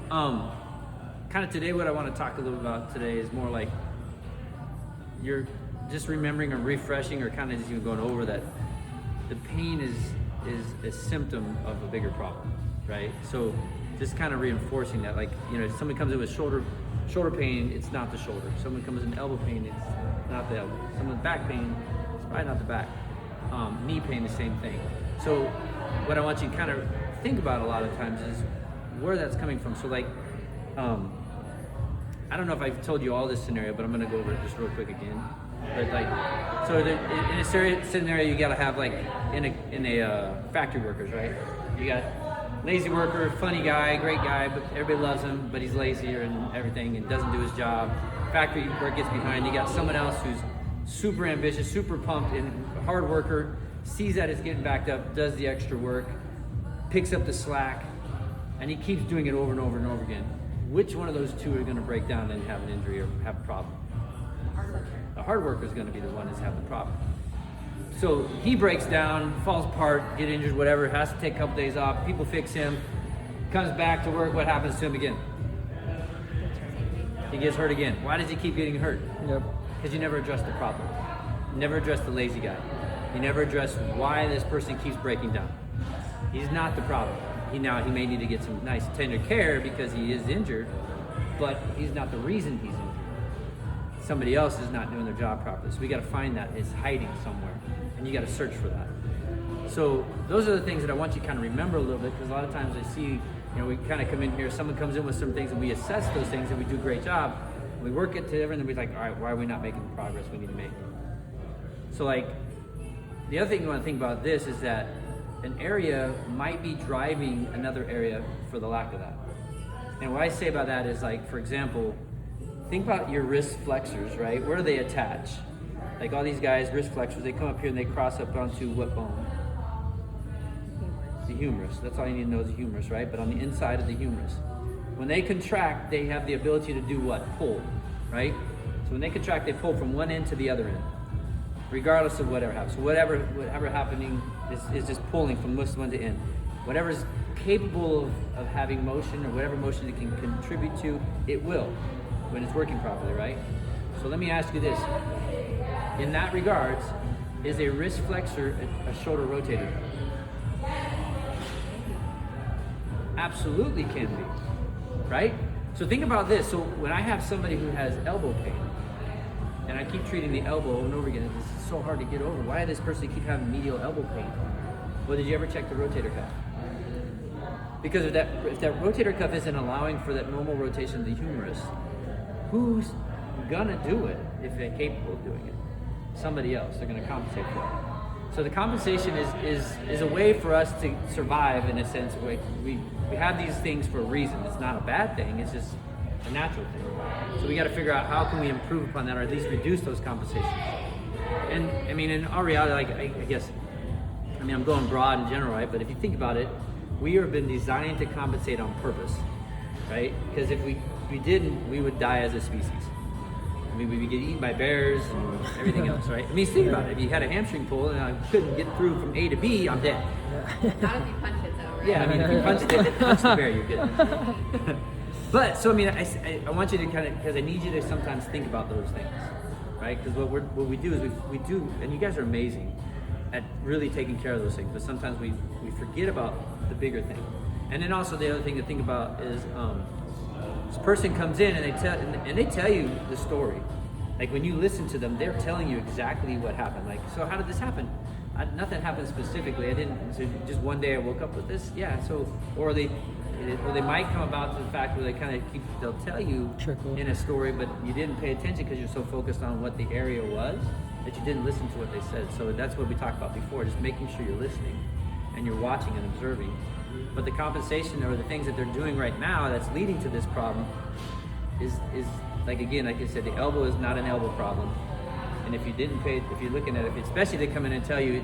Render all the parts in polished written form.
Kind of today, what I want to talk a little about today is more like you're just remembering or refreshing or kind of just even going over that the pain is a symptom of a bigger problem, right? So just kind of reinforcing that, like, you know, if someone comes in with shoulder pain, it's not the shoulder. Someone comes in elbow pain, it's not the elbow. Someone with back pain, it's probably not the back. Knee pain, the same thing. So what I want you to kind of think about a lot of times is where that's coming from. So like, I don't know if I've told you all this scenario, but I'm gonna go over it just real quick again. But like, so in a scenario, you gotta have like in a factory workers, right? You got lazy worker, funny guy, great guy, but everybody loves him, but he's lazier and everything and doesn't do his job. Factory work gets behind. You got someone else who's super ambitious, super pumped, and hard worker, sees that it's getting backed up, does the extra work, picks up the slack, and he keeps doing it over and over and over again. Which one of those two are going to break down and have an injury or have a problem? The hard worker is going to be the one that's having the problem. So he breaks down, falls apart, get injured, whatever, has to take a couple days off, people fix him, comes back to work, what happens to him again? He gets hurt again. Why does he keep getting hurt? Yep. Because you never address the problem. You never address the lazy guy. You never address why this person keeps breaking down. He's not the problem. He may need to get some nice tender care because he is injured, but he's not the reason he's injured. Somebody else is not doing their job properly. So we got to find that it's hiding somewhere, and you got to search for that. So those are the things that I want you to kind of remember a little bit, because a lot of times I see, you know, we kind of come in here, someone comes in with some things and we assess those things and we do a great job. We work it to everything, and we're like, all right, why are we not making the progress we need to make? So like, the other thing you want to think about this is that an area might be driving another area for the lack of that. And what I say about that is, like, for example, think about your wrist flexors, right? Where do they attach? Like all these guys, wrist flexors, they come up here and they cross up onto what bone? The humerus. That's all you need to know is the humerus, right? But on the inside of the humerus. When they contract, they have the ability to do what? Pull, right? So when they contract, they pull from one end to the other end, regardless of whatever happens. So whatever happening is just pulling from this one to end. Whatever's capable of having motion, or whatever motion it can contribute to, it will, when it's working properly, right? So let me ask you this. In that regards, is a wrist flexor a shoulder rotator? Absolutely can be, right? So think about this. So when I have somebody who has elbow pain, and I keep treating the elbow over and over again, this is so hard to get over. Why does this person keep having medial elbow pain? Well, did you ever check the rotator cuff? Because if that rotator cuff isn't allowing for that normal rotation of the humerus, who's gonna do it if they're capable of doing it? Somebody else. They're gonna compensate for it. So the compensation is a way for us to survive, in a sense. We have these things for a reason. It's not a bad thing, it's just a natural thing. So we gotta figure out how can we improve upon that, or at least reduce those compensations. And I mean, in our reality, like, I guess, I mean, I'm going broad in general, right? But if you think about it, we have been designed to compensate on purpose, right? Because if we didn't, we would die as a species. I mean, we'd get eaten by bears and everything else, right? I mean, think about it. If you had a hamstring pull and I couldn't get through from A to B, I'm dead. Not if you punch it though, right? Yeah, I mean, if you punch the bear, you're good. But, so I mean, I want you to kind of, because I need you to sometimes think about those things, right? Because what we do is we do, and you guys are amazing at really taking care of those things, but sometimes we forget about the bigger thing. And then also the other thing to think about is, this person comes in and they tell you the story. Like when you listen to them, they're telling you exactly what happened. Like, so how did this happen? Nothing happened specifically. So just one day I woke up with this. Yeah. So, or they might come about to the fact where they'll tell you in a story, but you didn't pay attention because you're so focused on what the area was that you didn't listen to what they said. So that's what we talked about before, just making sure you're listening and you're watching and observing. But the compensation or the things that they're doing right now that's leading to this problem is like, again, like I said, the elbow is not an elbow problem. And if you're looking at it, especially they come in and tell you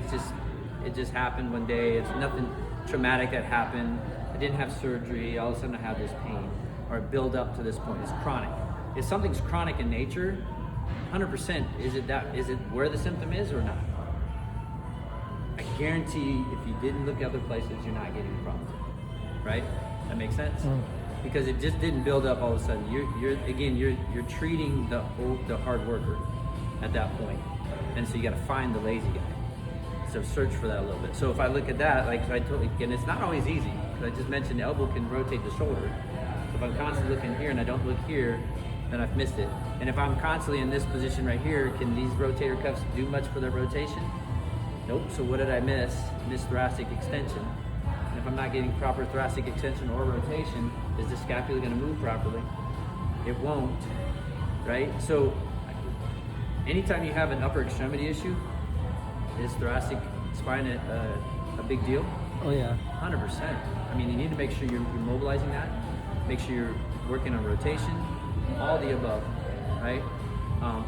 it just happened one day, it's nothing traumatic that happened, I didn't have surgery, all of a sudden I have this pain, or build up to this point, it's chronic. If something's chronic in nature, 100%, is it where the symptom is or not? I guarantee if you didn't look other places, you're not getting the problem, right? That makes sense? because it just didn't build up all of a sudden. You're treating the hard worker at that point, and so you got to find the lazy guy. So search for that a little bit. So if I look at that, like I totally, and it's not always easy, because I just mentioned the elbow can rotate the shoulder. So if I'm constantly looking here and I don't look here, then I've missed it. And if I'm constantly in this position right here, can these rotator cuffs do much for their rotation? Nope. So what did I miss? Miss thoracic extension. And if I'm not getting proper thoracic extension or rotation, is the scapula going to move properly? It won't, right? So anytime you have an upper extremity issue, is thoracic spine a big deal? Oh yeah. 100%. I mean, you need to make sure you're mobilizing that, make sure you're working on rotation, all the above, right?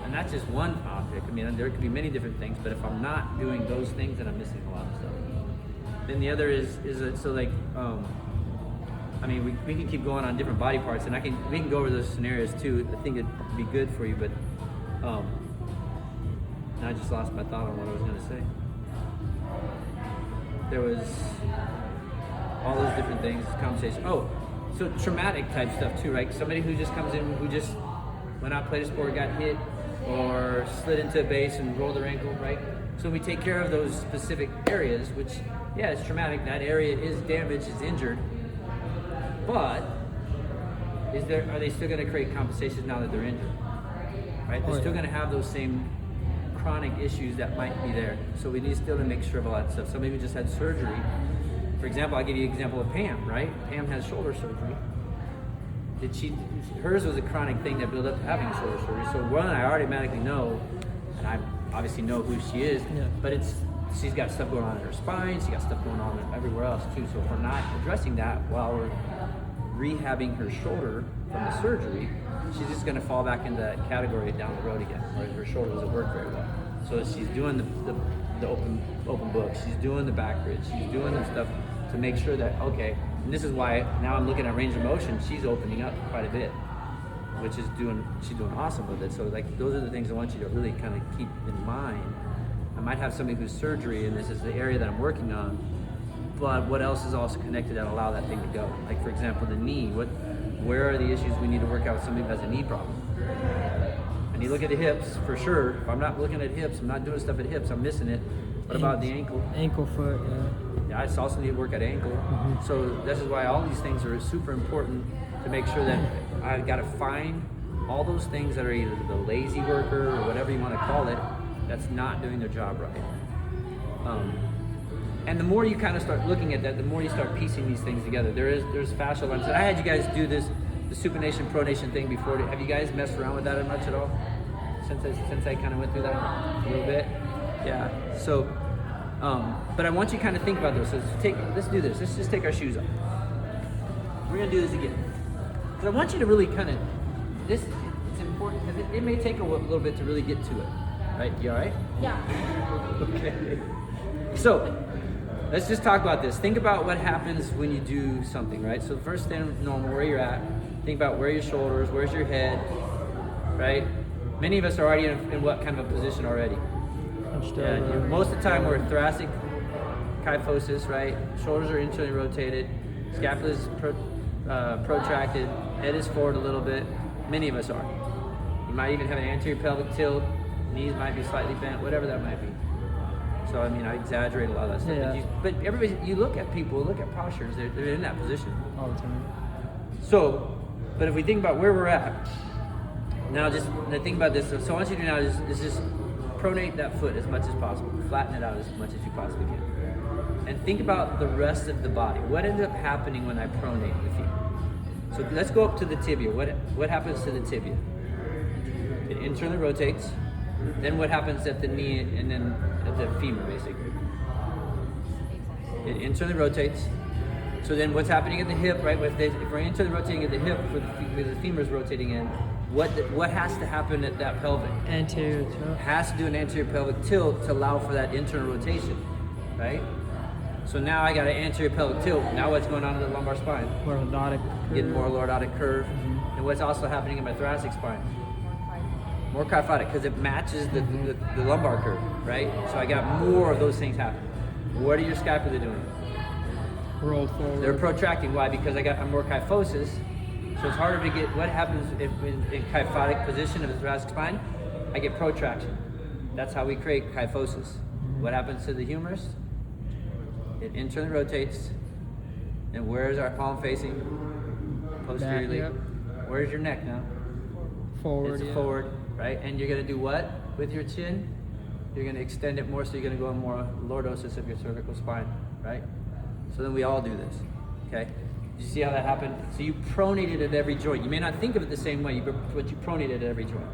And that's just one object. I mean, there could be many different things, but if I'm not doing those things, then I'm missing a lot of stuff. Then the other is so like, I mean, we can keep going on different body parts, and we can go over those scenarios too. I think it'd be good for you, but now I just lost my thought on what I was going to say. There was all those different things, conversation. Oh, so traumatic type stuff too, right? Somebody who just comes in, who just went out, played a sport, got hit, or slid into a base and rolled their ankle, right? So we take care of those specific areas, which, yeah, it's traumatic. That area is damaged, is injured. But are they still going to create compensations now that they're injured? Right? They're still going to have those same chronic issues that might be there. So we need still to make sure of all that stuff. Somebody who just had surgery. For example, I'll give you an example of Pam, right? Pam has shoulder surgery. Hers was a chronic thing that built up to having shoulder surgery. So one, I automatically know, and I obviously know who she is, but she's got stuff going on in her spine, she's got stuff going on everywhere else too. So if we're not addressing that while we're rehabbing her shoulder from the surgery, she's just going to fall back into that category down the road again, where her shoulder doesn't work very well. So she's doing the open book, she's doing the back bridge, she's doing the stuff to make sure that, okay, and this is why now I'm looking at range of motion, she's opening up quite a bit, which is she's doing awesome with it. So like, those are the things I want you to really kind of keep in mind. I might have somebody who's surgery, and this is the area that I'm working on, but what else is also connected that allow that thing to go? Like, for example, the knee. Where are the issues we need to work out with somebody who has a knee problem? And you look at the hips, for sure. If I'm not looking at hips, I'm not doing stuff at hips, I'm missing it. What about the ankle? Ankle, foot, Yeah, I also need to work at ankle. Mm-hmm. So this is why all these things are super important, to make sure that I've got to find all those things that are either the lazy worker or whatever you want to call it, that's not doing their job right. And the more you kind of start looking at that, the more you start piecing these things together. There's fascial lines. And I had you guys do the supination, pronation thing before. Have you guys messed around with that much at all? Since I kind of went through that a little bit? Yeah. So, but I want you to kind of think about those. So let's do this. Let's just take our shoes off. We're going to do this again. Because I want you to really kind of, it's important, because it may take a little bit to really get to it. Right? You all right? Yeah. Okay. So, let's just talk about this. Think about what happens when you do something, right? So first, stand normal where you're at. Think about where your shoulders, where's your head, right? Many of us are already in what kind of a position already? Most of the time we're thoracic kyphosis, right? Shoulders are internally rotated, scapula is protracted, head is forward a little bit. Many of us are. You might even have an anterior pelvic tilt, knees might be slightly bent, whatever that might be. So I mean, I exaggerate a lot of that stuff. Yeah. But everybody, you look at people, look at postures, they're in that position. all the time. So, but if we think about where we're at, now just think about this. So I want you to do now is just pronate that foot as much as possible. Flatten it out as much as you possibly can. And think about the rest of the body. What ends up happening when I pronate the femur? So let's go up to the tibia. What happens to the tibia? It internally rotates. Then what happens at the knee and then at the femur, basically? It internally rotates. So then what's happening at the hip, right? If we're internally rotating at the hip, because the femur is rotating in, what has to happen at that pelvic? Anterior tilt. Has to do an anterior pelvic tilt to allow for that internal rotation, right? So now I got an anterior pelvic tilt. Now what's going on in the lumbar spine? Lordotic. Getting more lordotic curve. Mm-hmm. And what's also happening in my thoracic spine? More kyphotic, because it matches the lumbar curve, right? So I got more of those things happening. What are your scapula doing? Roll forward. They're protracting. Why? Because I'm more kyphosis, So it's harder to get. What happens if in kyphotic position of the thoracic spine? I get protraction. That's how we create kyphosis. What happens to the humerus? It internally rotates. And where's our palm facing? Posteriorly. Yep. Where's your neck now? Forward. It's forward, right? And you're gonna do what with your chin? You're gonna extend it more, so you're gonna go in more lordosis of your cervical spine, right? So then we all do this, okay? You see how that happened? So you pronated at every joint. You may not think of it the same way, but you pronated at every joint.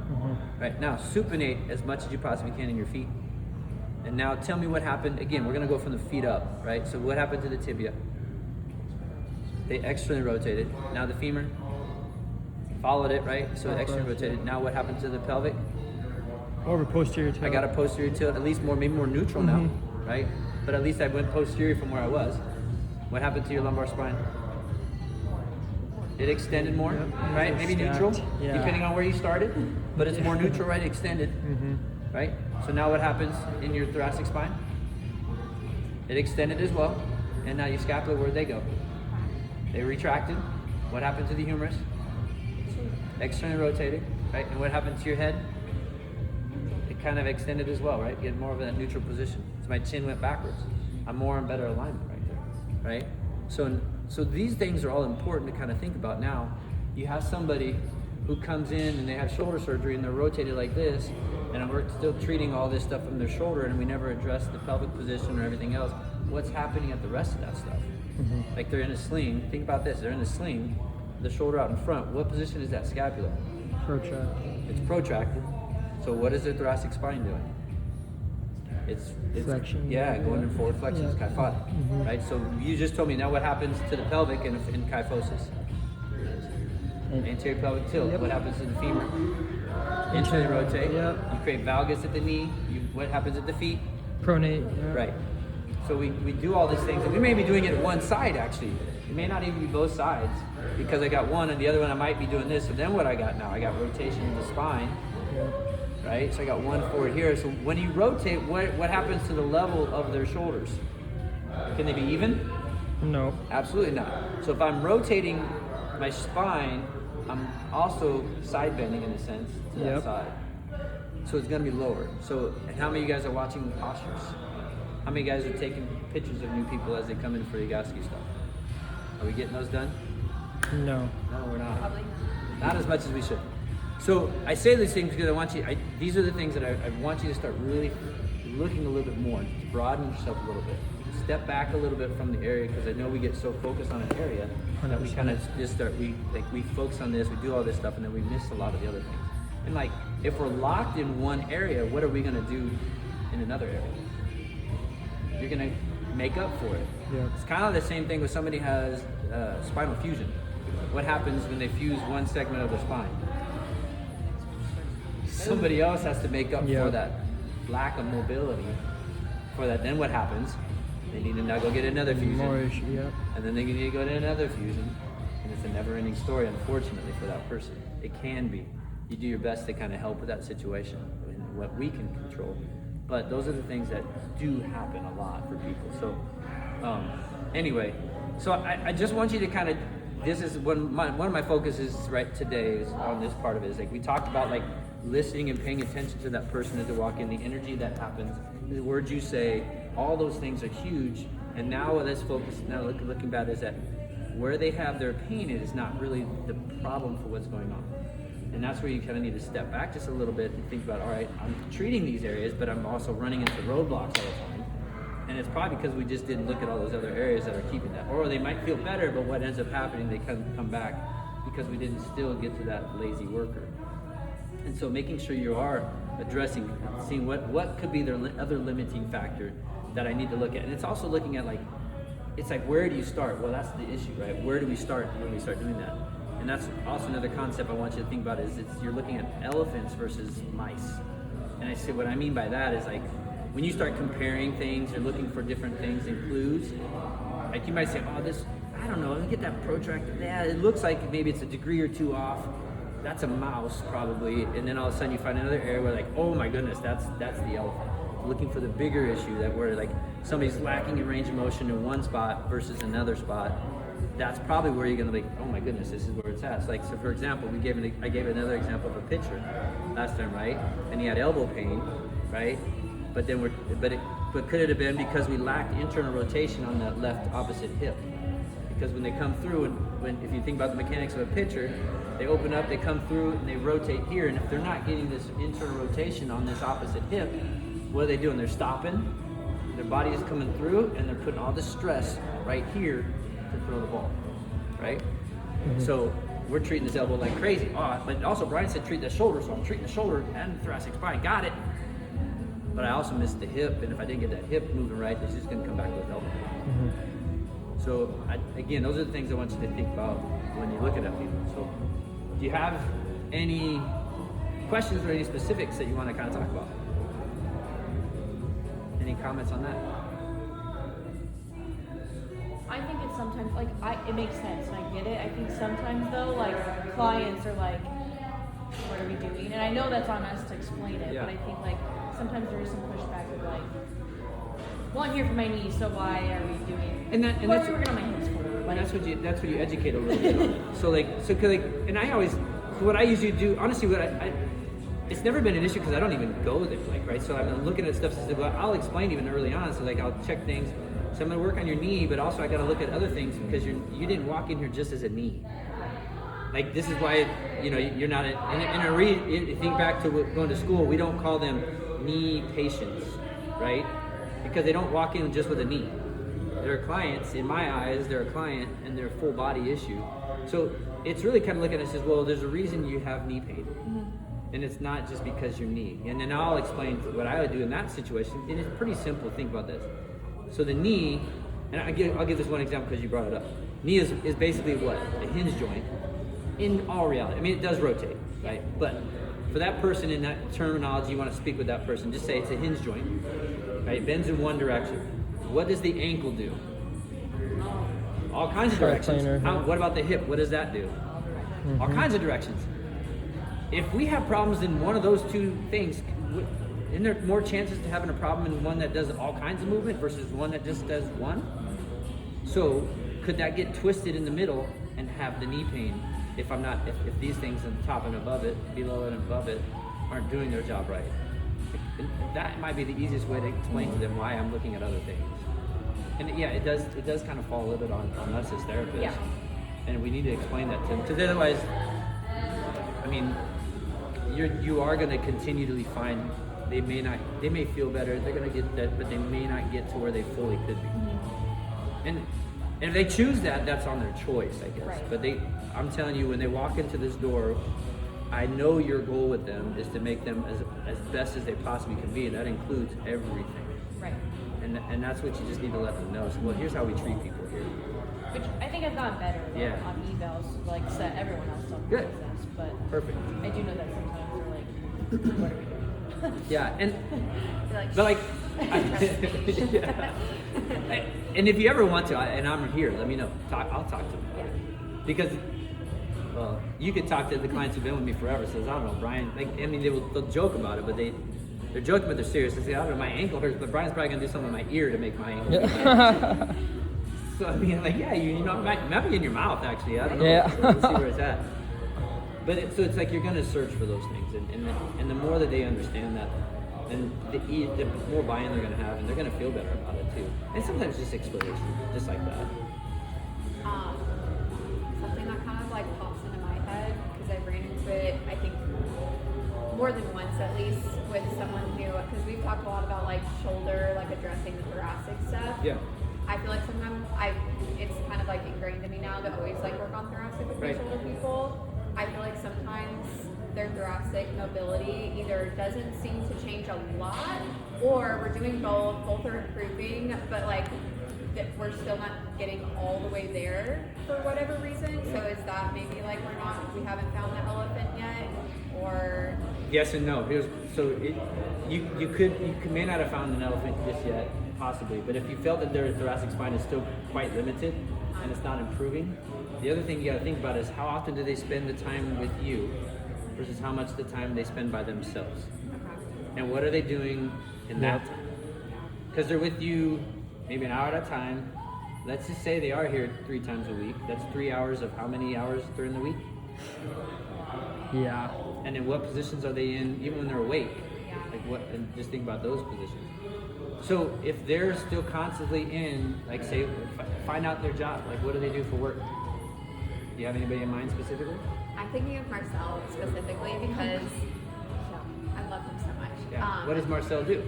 Right, now supinate as much as you possibly can in your feet. And now tell me what happened. Again, we're gonna go from the feet up, right? So what happened to the tibia? They externally rotated. Now the femur followed it, right? So it externally rotated. Now what happened to the pelvic? Over posterior tilt. I got a posterior tilt, at least more, maybe more neutral now, right? But at least I went posterior from where I was. What happened to your lumbar spine? It extended more, right? Maybe Stacked. neutral, Yeah. depending on where you started. But it's more neutral, right? Extended, right? So now what happens in your thoracic spine? It extended as well. And now your scapula, where'd they go? They retracted. What happened to the humerus? Externally rotated, right? And what happened to your head? It kind of extended as well, right? Get more of that neutral position. So my chin went backwards. I'm more in better alignment right there, right? So these things are all important to kind of think about. Now, you have somebody who comes in and they have shoulder surgery and they're rotated like this, and we're still treating all this stuff from their shoulder and we never address the pelvic position or everything else. What's happening at the rest of that stuff? Like they're in a sling. Think about this. They're in a sling, the shoulder out in front. What position is that scapula? Protract. It's protracted. So what is their thoracic spine doing? It's Flexion. yeah, going in forward flexion is kyphotic, right? So you just told me now what happens to the pelvic in kyphosis? Anterior pelvic tilt. Yep. What happens to the femur? Internally rotate. Yep. You create valgus at the knee. What happens at the feet? Pronate. Yeah. Right. So we do all these things, and we may be doing it at one side actually. It may not even be both sides, because I got one and the other one I might be doing this. So then what I got now? I got rotation in the spine, right? So I got one forward here. So when you rotate, what happens to the level of their shoulders? Can they be even? No. Absolutely not. So if I'm rotating my spine, I'm also side bending in a sense to that side. So it's gonna be lower. So how many of you guys are watching the postures? How many guys are taking pictures of new people as they come in for Yagaski stuff? Are we getting those done? No. No, we're not. Not as much as we should. So I say these things because I want you, these are the things that I want you to start really looking a little bit more, just broaden yourself a little bit. Step back a little bit from the area, because I know we get so focused on an area that we kind of just start, we focus on this, we do all this stuff, and then we miss a lot of the other things. And like, if we're locked in one area, what are we gonna do in another area? You're gonna make up for it. Yeah. It's kind of the same thing when somebody has spinal fusion. What happens when they fuse one segment of their spine? Somebody else has to make up for that lack of mobility. For that, then what happens? They need to now go get another fusion. More issue. Yeah. And then they need to go to another fusion. And it's a never-ending story, unfortunately, for that person. It can be. You do your best to kind of help with that situation and what we can control. But those are the things that do happen a lot for people. So anyway, so I just want you to kind of, this is one of my focuses right today is on this part of it. Is like we talked about like listening and paying attention to that person as they walk in, the energy that happens, the words you say, all those things are huge. And now let's focus, now looking back, is that where they have their pain, it is not really the problem for what's going on. And that's where you kind of need to step back just a little bit and think about, all right, I'm treating these areas, but I'm also running into roadblocks all the time. And it's probably because we just didn't look at all those other areas that are keeping that. Or they might feel better, but what ends up happening, they come back because we didn't still get to that lazy worker. And so making sure you are addressing, seeing what could be their other limiting factor that I need to look at. And it's also looking at like, it's like, where do you start? Well, that's the issue, right? Where do we start when we start doing that? And that's also another concept I want you to think about is you're looking at elephants versus mice. And I say what I mean by that is like, when you start comparing things, you're looking for different things and clues. Like you might say, oh, this, I don't know, let me get that protractor. Yeah, it looks like maybe it's a degree or two off. That's a mouse probably. And then all of a sudden you find another area where like, oh my goodness, that's the elephant. Looking for the bigger issue that where like somebody's lacking in range of motion in one spot versus another spot. that's probably where you're gonna be, oh my goodness, this is where it's at. So like, so for example, I gave another example of a pitcher last time, right? And he had elbow pain, right? But then but could it have been because we lacked internal rotation on that left opposite hip? Because when they come through, and if you think about the mechanics of a pitcher, they open up, they come through, and they rotate here. And if they're not getting this internal rotation on this opposite hip, what are they doing? They're stopping, their body is coming through, and they're putting all the stress right here to throw the ball, right? So we're treating this elbow like crazy. But also Brian said treat the shoulder, so I'm treating the shoulder and the thoracic spine. Got it. But I also missed the hip, and if I didn't get that hip moving right, it's just going to come back with elbow. So again, those are the things I want you to think about when you're looking at people. So do you have any questions or any specifics that you want to kind of talk about? Any comments on that? I think it's sometimes like it makes sense and I get it. I think sometimes though, like clients are like, "What are we doing?" And I know that's on us to explain it, but I think like sometimes there is some pushback of like, "Well, I'm here for my knee, so why are we doing?" And what that's are we working on my hips for? Like, that's what you educate a little bit on. So and I always, what I usually do, honestly, it's never been an issue because I don't even go there, like, right? So I'm looking at stuff, so I'll explain even early on. So like I'll check things. So I'm gonna work on your knee, but also I gotta look at other things because you didn't walk in here just as a knee. Like this is why you're not you think back to going to school. We don't call them knee patients, right? Because they don't walk in just with a knee. They're clients. In my eyes, they're a client and they're a full body issue. So it's really kind of looking at it and says, well, there's a reason you have knee pain. And it's not just because your knee. And then I'll explain what I would do in that situation. And it's pretty simple. Think about this. So the knee, and I'll give this one example because you brought it up. Knee is basically what? A hinge joint in all reality. I mean, it does rotate, right? But for that person in that terminology, you want to speak with that person, just say it's a hinge joint, right? It bends in one direction. What does the ankle do? All kinds of directions. What about the hip? What does that do? All kinds of directions. If we have problems in one of those two things, isn't there more chances to having a problem in one that does all kinds of movement versus one that just does one? So could that get twisted in the middle and have the knee pain if these things on top and above it, below and above it, aren't doing their job right? That might be the easiest way to explain to them why I'm looking at other things. And yeah, it does kind of fall a little bit on us as therapists. Yeah. And we need to explain that to them, because otherwise, I mean, you are going to continually find they may feel better, they're going to get that, but they may not get to where they fully could be. And if they choose that, that's on their choice, I guess. Right. But I'm telling you, when they walk into this door, I know your goal with them is to make them as best as they possibly can be, and that includes everything. Right. And that's what you just need to let them know. So, well, here's how we treat people here. Which I think I've gotten better on evals, like set everyone else up. Good. Sense, but perfect. I do know that sometimes they're like, what are we doing? Yeah, and like, but like, yeah. And if you ever want to, and I'm here, let me know. I'll talk to them. Yeah. Because, well, you could talk to the clients who've been with me forever. Says, I don't know, Brian. Like, I mean, they'll joke about it, but they're joking, but they're serious. They say, I don't know, my ankle hurts, but Brian's probably gonna do something with my ear to make my ankle hurt. So I mean, like, yeah, you know, it might be in your mouth actually. I don't know. Yeah. So we'll see where it's at. But it's like you're gonna search for those things, and the more that they understand that, and the more buy-in they're gonna have, and they're gonna feel better about it too. And sometimes just explanation, just like that. Something that kind of like pops into my head, because I've ran into it, I think more than once at least, with someone who, because we've talked a lot about like shoulder, like addressing the thoracic stuff. Yeah. I feel like sometimes it's kind of like ingrained in me now to always like work on thoracic with my shoulder people. I feel like sometimes their thoracic mobility either doesn't seem to change a lot, or we're doing both are improving, but like we're still not getting all the way there for whatever reason. So is that maybe like we haven't found the elephant yet, or? Yes and no. You may not have found an elephant just yet, possibly, but if you felt that their thoracic spine is still quite limited and it's not improving, the other thing you got to think about is how often do they spend the time with you versus how much the time they spend by themselves. Okay. And what are they doing in that time? Because they're with you maybe an hour at a time, let's just say they are here 3 times a week. That's 3 hours of how many hours during the week? Yeah. And then what positions are they in, even when they're awake? Yeah. Like what? And just think about those positions. So if they're still constantly in, like say, find out their job. Like what do they do for work? Do you have anybody in mind specifically? I'm thinking of Marcel specifically because I love him so much. Yeah. What does Marcel do?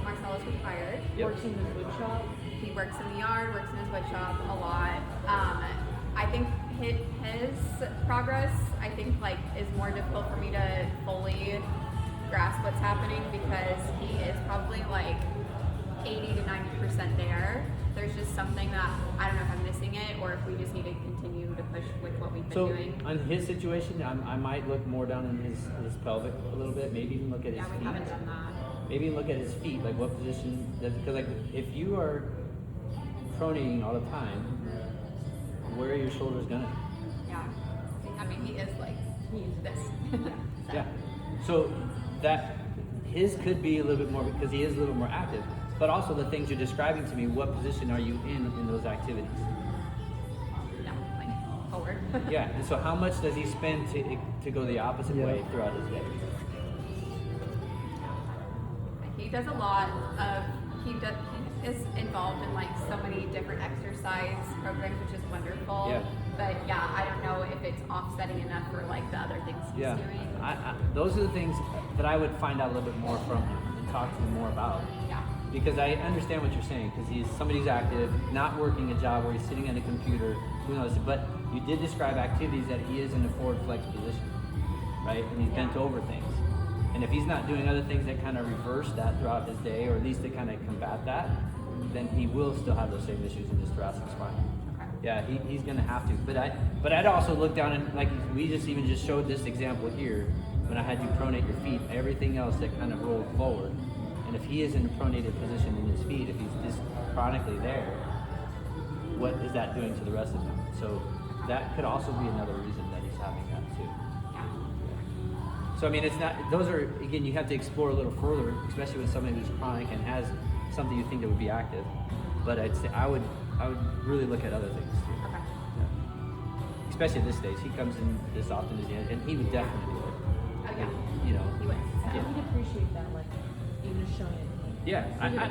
Marcel is retired. Yep. Works in the wood shop. He works in the yard, works in his wood shop a lot. I think his progress, I think, like, is more difficult for me to fully grasp what's happening because he is probably like 80 to 90% there. There's just something that I don't know if I'm missing it or if we just need to continue to push with what we've been So doing. on his situation, I might look more down in his pelvic a little bit. Maybe even look at his Yeah, we feet. haven't done that. Maybe look at his feet. Like what position does? Because like if you are pronating all the time, where are your shoulders gonna be? Yeah. I mean, he is like, he's this. So, Yeah. So that his could be a little bit more because he is a little more active. But also the things you're describing to me, what position are you in those activities? No, like forward. Yeah. And so how much does he spend to go the opposite Yeah. way throughout his day? He does a lot of, he is involved in like so many different exercise programs, which is wonderful. Yeah. But yeah, I don't know if it's offsetting enough for like the other things he's Yeah. doing. Those are the things that I would find out a little bit more from him and talk to him more about. Yeah. Because I understand what you're saying, because he's somebody's active, not working a job where he's sitting at a computer, who knows, but you did describe activities that he is in a forward flex position, right? And he's bent Yeah. over things. And if he's not doing other things that kind of reverse that throughout his day, or at least to kind of combat that, then he will still have those same issues in his thoracic spine. Okay. Yeah, he's gonna have to. But I'd also look down and like we just showed this example here when I had you pronate your feet, everything else that kind of rolled forward. And if he is in a pronated position in his feet, if he's just chronically there, what is that doing to the rest of him? So that could also be another reason that he's having that too. Yeah. So I mean, it's not. Those are again, you have to explore a little further, especially with somebody who's chronic and has something you think that would be active. But I'd say I would really look at other things too. Okay. Yeah. Especially at this stage, he comes in this often as he has, and he would definitely do it. Oh yeah. You know. He would. I Yeah. would appreciate that, like, even just showing it. Yeah.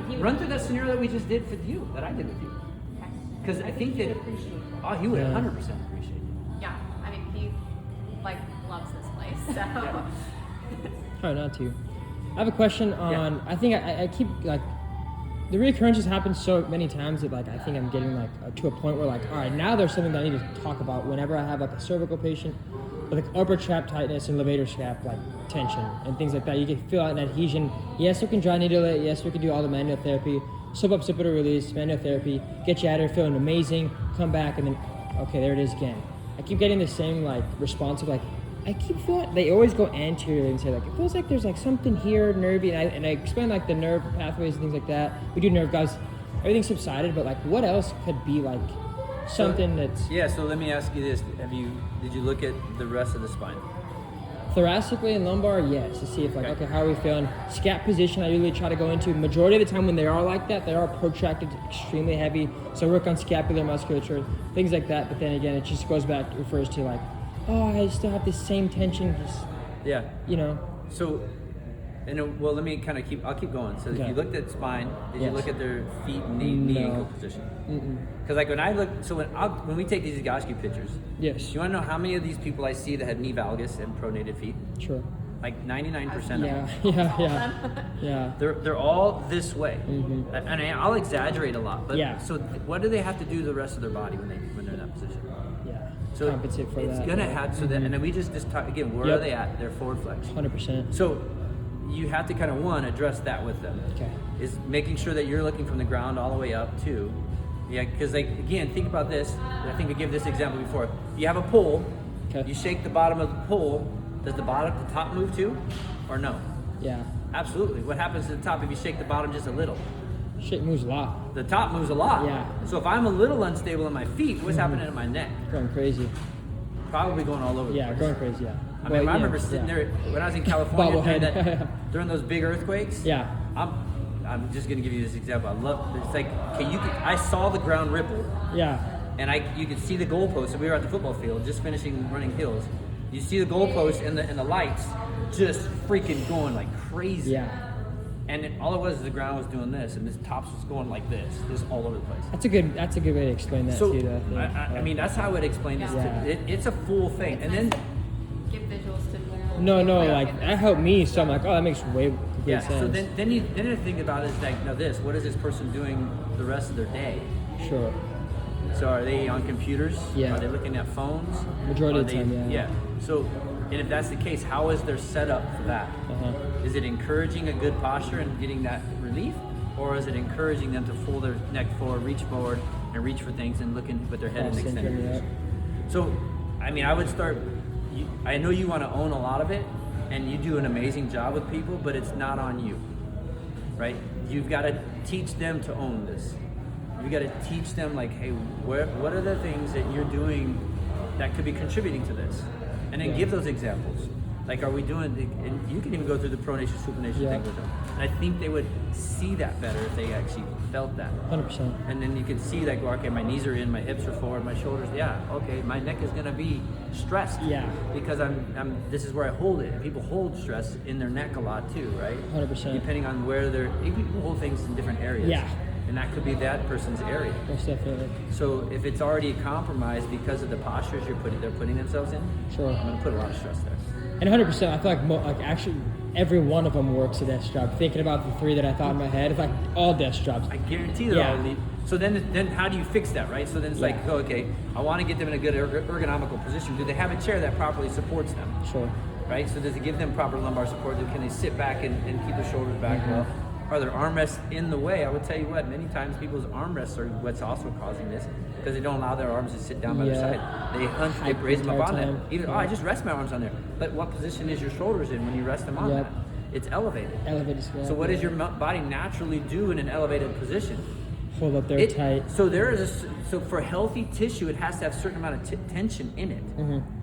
He would- Run through that scenario that we just did with you, that I did with you, Okay. because I think he that would appreciate it. oh, he would Yeah. 100% appreciate it. Yeah. I mean, he like loves this place. So. Yeah. Try not to. I have a question on. I think I keep like the reoccurrences happen so many times that like I think I'm getting like to a point where like all right, now there's something that I need to talk about whenever I have like a cervical patient with like upper trap tightness and levator scap like tension and things like that. You can feel out an adhesion. Yes, we can dry needle it. Yes, we can do all the manual therapy, suboccipital release, manual therapy, get you out of here feeling amazing, come back and then okay, there it is again. I keep getting the same like response of like. I keep feeling they always go anteriorly and say like it feels like there's like something here nervy and I explain like the nerve pathways and things like that. We do nerve guys, everything's subsided, but like what else could be like something that's Yeah. So let me ask you this: did you look at the rest of the spine? thoracically and lumbar? Yes, to see if like okay, how are we feeling? Scap position I usually try to go into. Majority of the time when they are like that, they are protracted, extremely heavy. So work on scapular musculature, things like that. But then again, it just goes back refers to like. Oh, I still have the same tension, just, Yeah. you know. So, well, let me kind of I'll keep going. So, if Okay. you looked at spine, did you Yes. look at their feet, knee No. ankle position? Mm-mm. Because like when I look, so when we take these Egoscue pictures, Yes, you want to know how many of these people I see that have knee valgus and pronated feet? sure. Like 99% of Yeah, them. yeah. Yeah. They're all this way, Mhm. and I'll exaggerate a lot. But Yeah. so what do they have to do to the rest of their body when they're in that position? Yeah. So Compensate for it's that. gonna have so that, and then we just talk again. Where are Yep. they at? They're forward flex. 100%. So you have to kind of address that with them. Okay. Is making sure that you're looking from the ground all the way up too. Yeah, because like again, think about this. I think I gave this example before. You have a pole. Okay. You shake the bottom of the pole. Does the top move too, or no? Yeah. Absolutely. What happens to the top if you shake the bottom just a little? Shit moves a lot. The top moves a lot. Yeah. So if I'm a little unstable in my feet, what's happening to my neck? Going crazy. Probably going all over. the Yeah, place. going crazy, yeah. I mean, I remember yeah, sitting yeah. there when I was in California during, Bobblehead. during those big earthquakes. Yeah. I'm just gonna give you this example. I love. It's like, okay, I saw the ground ripple, Yeah. and you could see the goalpost. So we were at the football field, just finishing running hills. You see the goalpost and the lights just freaking going like crazy. Yeah. And all it was is the ground was doing this, and this tops was going like this, just all over the place. That's a good way to explain that So too. Though, I mean, that's how I would explain this. Yeah. It's a full thing, and then Give visuals to people. No, like that helped me. So I'm like, oh, that makes way complete yeah. sense. So then you think about it is like, now this. What is this person doing the rest of their day? Sure. So are they on computers? Yeah. Are they looking at phones? Majority Are of the time, yeah. So, and if that's the case, how is their setup for that? Uh-huh. Is it encouraging a good posture and getting that relief? Or is it encouraging them to fold their neck forward, reach forward, and reach for things and looking with their head in False extended syndrome, position? So, I mean, I would start, I know you want to own a lot of it, and you do an amazing job with people, but it's not on you, right? You've got to teach them to own this. You got to teach them, like, hey, what are the things that you're doing that could be contributing to this? And then give those examples. Like, are we doing, and you can even go through the pronation, supination thing with them. And I think they would see that better if they actually felt that. 100%. And then you can see, like, well, okay, my knees are in, my hips are forward, my shoulders, yeah, okay, my neck is gonna be stressed. Yeah. Because this is where I hold it. And people hold stress in their neck a lot too, right? 100%. Depending on where people hold things in different areas. Yeah. And that could be that person's area. Most definitely. So if it's already compromised because of the postures they're putting themselves in, Sure. I'm gonna put a lot of stress there. And 100%, I feel like actually every one of them works a desk job. Thinking about the three that I thought in my head, it's like all desk jobs. I guarantee they're Yeah. all elite. So then how do you fix that, right? So then it's like, Yeah. oh, okay, I want to get them in a good ergonomical position. Do they have a chair that properly supports them, Sure. right? So does it give them proper lumbar support? Can they sit back and keep their shoulders back well? Are their armrests in the way? I would tell you what, many times people's armrests are what's also causing this because they don't allow their arms to sit down by their Yeah. side. They hunch, they Hike raise the them up on entire them. time. Even, I just rest my arms on there. But what position is your shoulders in when you rest them on Yep. that? It's elevated. Elevated squat. So what does your body naturally do in an elevated position? Hold up there tight. So so for healthy tissue, it has to have a certain amount of tension in it,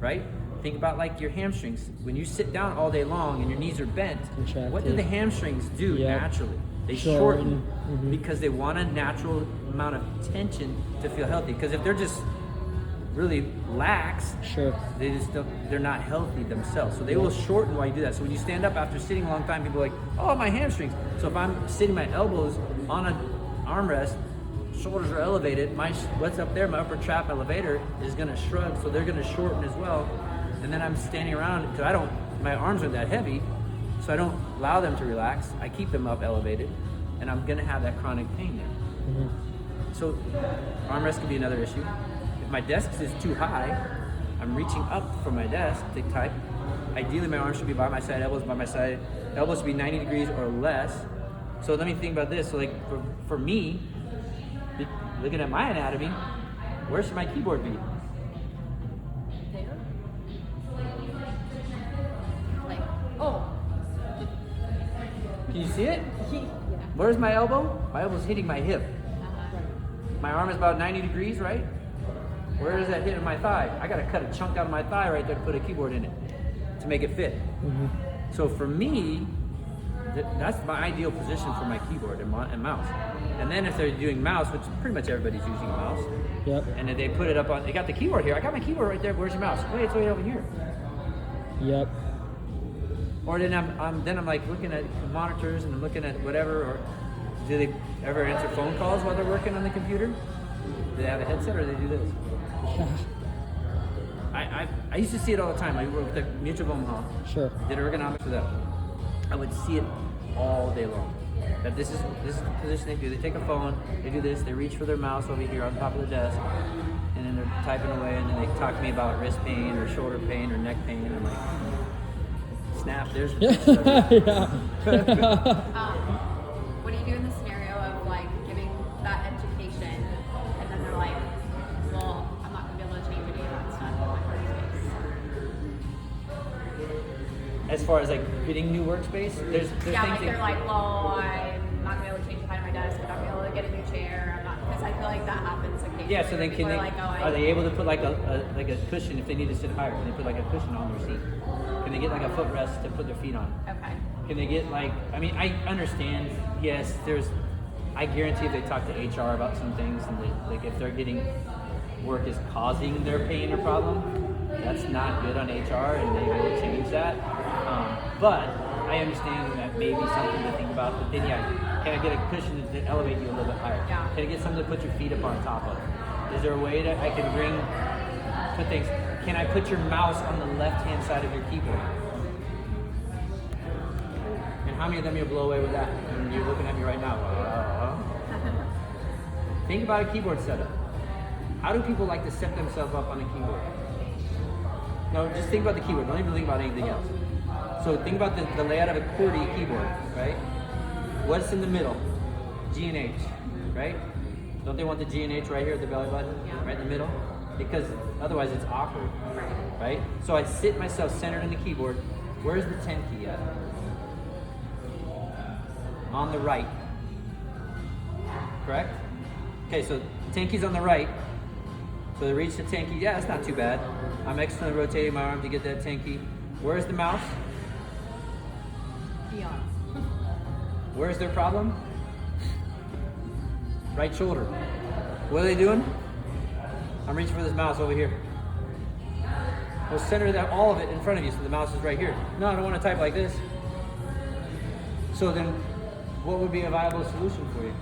right? Think about like your hamstrings. When you sit down all day long and your knees are bent, Contracted. what do the hamstrings do Yep. naturally? They Shorten. shorten because they want a natural amount of tension to feel healthy. Because if they're just really lax, Sure. they're not healthy themselves. So they will shorten while you do that. So when you stand up after sitting a long time, people are like, oh, my hamstrings. So if I'm sitting my elbows on an armrest, shoulders are elevated, what's up there, my upper trap elevator is gonna shrug, so they're gonna shorten as well. And then I'm standing around because my arms are that heavy, so I don't allow them to relax. I keep them up elevated, and I'm gonna have that chronic pain there. So armrest could be another issue. If my desk is too high, I'm reaching up from my desk to type. Ideally, my arms should be by my side, elbows by my side. Elbows should be 90 degrees or less. So let me think about this. So like for me, looking at my anatomy, where should my keyboard be? There. Like, oh. Can you see it? Yeah. Where's my elbow? My elbow's hitting my hip. My arm is about 90 degrees, right? Where is that hitting my thigh? I gotta cut a chunk out of my thigh right there to put a keyboard in it to make it fit. So for me, that's my ideal position for my keyboard and mouse. And then if they're doing mouse, which pretty much everybody's using a mouse, Yep. and then they put it up on, they got the keyboard here. I got my keyboard right there. Where's your mouse? Wait, it's way over here. Yep. Or then I'm like looking at monitors and I'm looking at whatever. Or do they ever answer phone calls while they're working on the computer? Do they have a headset or do they do this? Yeah. I used to see it all the time. I worked with the Mutual of Omaha. Sure. Did ergonomics for them. I would see it all day long. That this is the position they do. They take a phone, they do this, they reach for their mouse over here on top of the desk, and then they're typing away, and then they talk to me about wrist pain or shoulder pain or neck pain, and I'm like, snap, there's Yeah. What do you do in the scenario of like giving that education and then they're like, well, I'm not gonna be able to change any of that stuff in my workspace. As far as like getting new workspace, there's Yeah, things like they're like, well, I'm not gonna be able to change the height of my desk, I'm not gonna be able to get a new chair, I'm not, because I feel like that happens occasionally. Yeah, so then People can are they- like, oh, I Are they able to put like a cushion if they need to sit higher? Can they put like a cushion on their seat? Can they get like a footrest to put their feet on? Okay. Can they get like? I mean, I understand. Yes, I guarantee if they talk to HR about some things, and like if they're getting work is causing their pain or problem, that's not good on HR, and they will change that. But I understand that maybe something to think about. But then, yeah, can I get a cushion to elevate you a little bit higher? Yeah. Can I get something to put your feet up on top of? Is there a way that I can put things? Can I put your mouse on the left-hand side of your keyboard? And how many of them you'll blow away with that? And you're looking at me right now. Think about a keyboard setup. How do people like to set themselves up on a keyboard? No, just think about the keyboard. Don't even think about anything else. So think about the layout of a QWERTY keyboard, right? What's in the middle? G and H, right? Don't they want the G and H right here at the belly button, right in the middle? Because otherwise it's awkward, right? So I sit myself centered in the keyboard. Where's the 10 key at? On the right, correct? Okay, so 10 keys on the right. So to reach the 10 key, yeah, that's not too bad. I'm externally rotating my arm to get that 10 key. Where's the mouse? Beyond. Where's their problem? Right shoulder. What are they doing? I'm reaching for this mouse over here. Well, center that, all of it in front of you, so the mouse is right here. No, I don't want to type like this. So then, what would be a viable solution for you?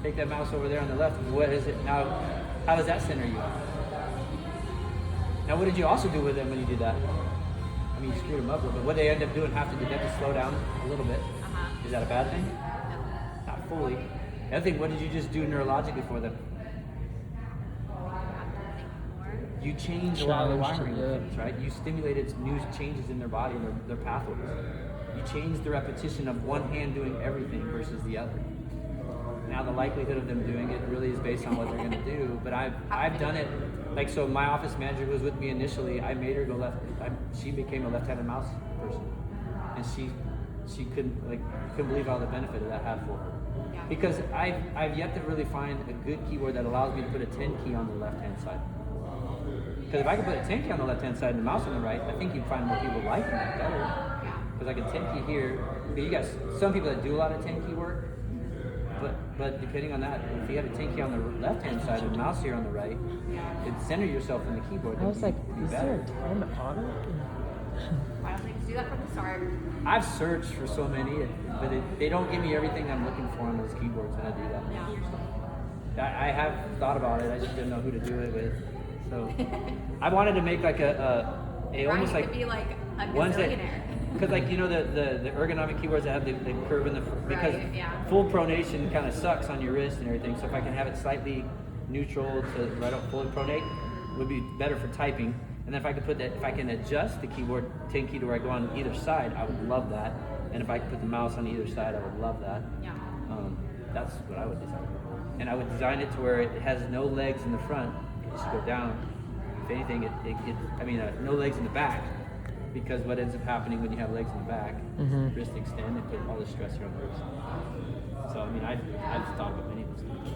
Take that mouse over there on the left. What is it now? How does that center you? Now, what did you also do with them when you did that? I mean, you screwed them up a little bit. What they end up doing have to slow down a little bit. Is that a bad thing? No. Not fully. The other thing, what did you just do neurologically for them? You changed a lot of the wiring, right? You stimulated new changes in their body and their pathways. You changed the repetition of one hand doing everything versus the other. Now the likelihood of them doing it really is based on what they're going to do. But I've done it. Like, so my office manager who was with me initially, I made her go left. She became a left-handed mouse person, and she couldn't believe all the benefit of that had for her. Yeah. Because I've yet to really find a good keyboard that allows me to put a 10 key on the left-hand side. Because if I could put a 10 key on the left-hand side and the mouse on the right, I think you'd find more people liking that better. Because like a 10 key here, you got some people that do a lot of 10 key work, but depending on that, if you have a 10 key on the left-hand side and the mouse here on the right, it'd center yourself in the keyboard. I was like, be is better. there a time on it? I don't think to do that from the start. I've searched for so many, but they don't give me everything I'm looking for on those keyboards when I do that. Yeah. I have thought about it, I just didn't know who to do it with. So I wanted to make like a almost like could be like a ones that, gazillionaire. because like you know the ergonomic keyboards that have the curve in the because Right, yeah. full pronation kind of sucks on your wrist and everything. So if I can have it slightly neutral to where I don't fully pronate, would be better for typing. And then if I could if I can adjust the keyboard 10 key to where I go on either side, I would love that. And if I could put the mouse on either side, I would love that. Yeah. That's what I would design. And I would design it to where it has no legs in the front. It should go down. If anything, no legs in the back. Because what ends up happening when you have legs in the back, wrist extend and put all the stress here on the wrist. So I mean, I've thought about many of those things.